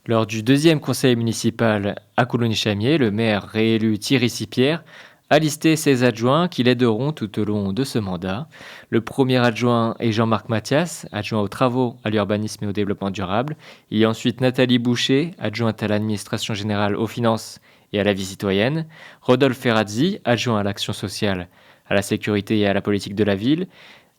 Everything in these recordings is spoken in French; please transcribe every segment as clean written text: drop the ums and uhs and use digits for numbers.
Lors du deuxième conseil municipal à Coulonges-Chamiers, le maire réélu Thierry Sipierre a listé ses adjoints qui l'aideront tout au long de ce mandat. Le premier adjoint est Jean-Marc Mathias, adjoint aux travaux, à l'urbanisme et au développement durable. Il y a ensuite Nathalie Boucher, adjointe à l'administration générale aux finances et à la vie citoyenne. Rodolphe Ferrazzi, adjoint à l'action sociale, à la sécurité et à la politique de la ville.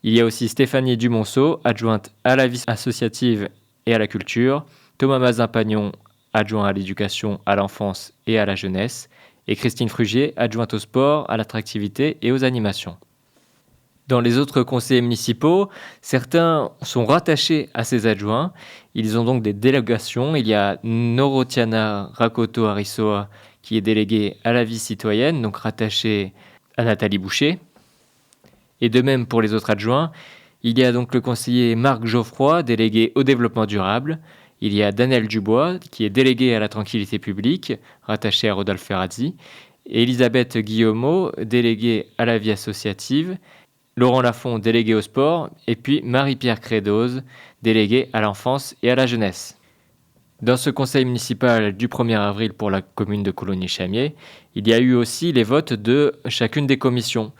Il y a aussi Stéphanie Dumonceau, adjointe à la vie associative et à la culture. Thomas Mazin-Pagnon, adjoint à l'éducation, à l'enfance et à la jeunesse, et Christine Frugier, adjointe au sport, à l'attractivité et aux animations. Dans les autres conseillers municipaux, certains sont rattachés à ces adjoints. Ils ont donc des délégations. Il y a Norotiana Rakoto Arisoa, qui est déléguée à la vie citoyenne, donc rattachée à Nathalie Boucher. Et de même pour les autres adjoints, il y a donc le conseiller Marc Geoffroy, délégué au développement durable. Il y a Daniel Dubois, qui est délégué à la tranquillité publique, rattaché à Rodolphe Ferrazzi, et Elisabeth Guillaumeau, déléguée à la vie associative, Laurent Lafont, délégué au sport, et puis Marie-Pierre Crédoz, déléguée à l'enfance et à la jeunesse. Dans ce conseil municipal du 1er avril pour la commune de Coulonges-Chamiers, il y a eu aussi les votes de chacune des commissions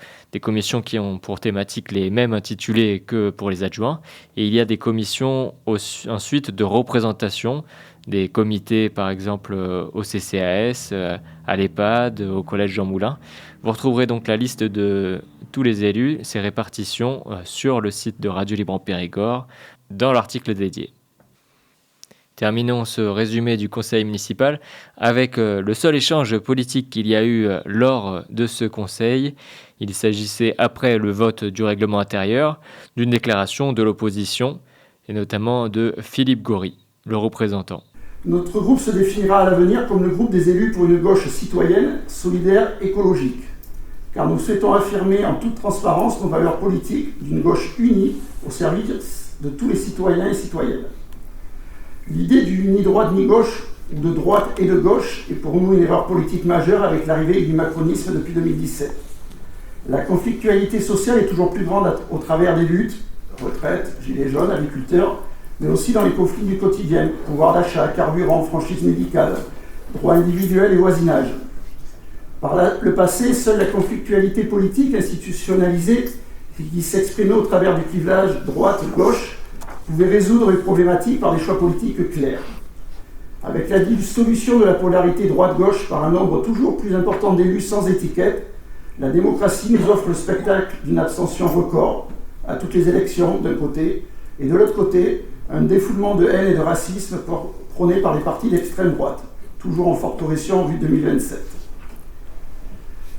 qui ont pour thématique les mêmes intitulés que pour les adjoints. Et il y a des commissions ensuite de représentation, des comités par exemple au CCAS, à l'EHPAD, au collège Jean Moulin. Vous retrouverez donc la liste de tous les élus, ces répartitions sur le site de Radio Libre en Périgord dans l'article dédié. Terminons ce résumé du conseil municipal avec le seul échange politique qu'il y a eu lors de ce conseil. Il s'agissait, après le vote du règlement intérieur, d'une déclaration de l'opposition, et notamment de Philippe Gory, le représentant. Notre groupe se définira à l'avenir comme le groupe des élus pour une gauche citoyenne, solidaire, écologique. Car nous souhaitons affirmer en toute transparence nos valeurs politiques d'une gauche unie au service de tous les citoyens et citoyennes. L'idée du ni droite ni gauche, ou de droite et de gauche, est pour nous une erreur politique majeure avec l'arrivée du macronisme depuis 2017. La conflictualité sociale est toujours plus grande au travers des luttes, retraite, gilets jaunes, agriculteurs, mais aussi dans les conflits du quotidien, pouvoir d'achat, carburant, franchise médicale, droits individuels et voisinage. Par le passé, seule la conflictualité politique institutionnalisée qui s'exprimait au travers du clivage droite-gauche pouvait résoudre les problématiques par des choix politiques clairs. Avec la dissolution de la polarité droite-gauche par un nombre toujours plus important d'élus sans étiquette, la démocratie nous offre le spectacle d'une abstention record à toutes les élections d'un côté, et de l'autre côté, un défoulement de haine et de racisme prôné par les partis d'extrême droite, toujours en forte progression en vue de 2027.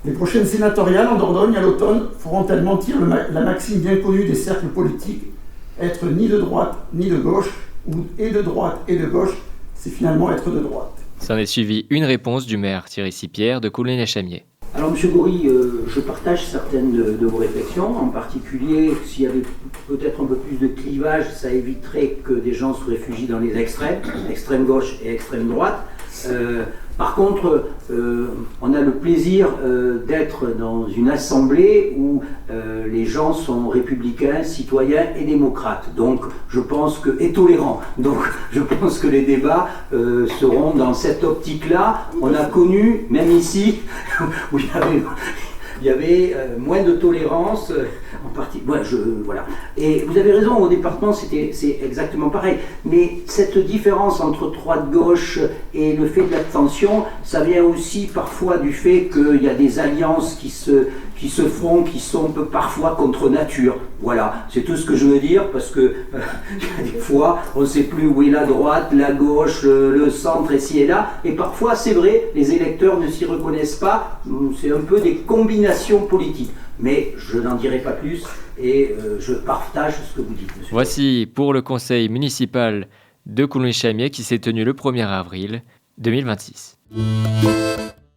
Les prochaines sénatoriales en Dordogne à l'automne feront-elles mentir la maxime bien connue des cercles politiques, être ni de droite ni de gauche, ou et de droite et de gauche, c'est finalement être de droite. S'en est suivi une réponse du maire Thierry Sipierre de Coulonges-Chamiers. Alors M. Gory, je partage certaines de vos réflexions, en particulier s'il y avait peut-être un peu plus de clivage, ça éviterait que des gens se réfugient dans les extrêmes, extrême gauche et extrême droite. Par contre, on a le plaisir d'être dans une assemblée où les gens sont républicains, citoyens et démocrates, donc je pense que, et tolérants. Donc je pense que les débats seront dans cette optique-là. On a connu, même ici, où il y avait moins de tolérance, en partie. Ouais, voilà. Et vous avez raison, au département, c'est exactement pareil. Mais cette différence entre droite-gauche et le fait de l'abstention, ça vient aussi parfois du fait qu'il y a des alliances qui se font, qui sont parfois contre nature. Voilà, c'est tout ce que je veux dire, parce que des fois, on ne sait plus où est la droite, la gauche, le centre, ici et là. Et parfois, c'est vrai, les électeurs ne s'y reconnaissent pas. C'est un peu des combinations politiques. Mais je n'en dirai pas plus et je partage ce que vous dites, monsieur. Voici pour le conseil municipal de Coulonges-Chamiers qui s'est tenu le 1er avril 2026.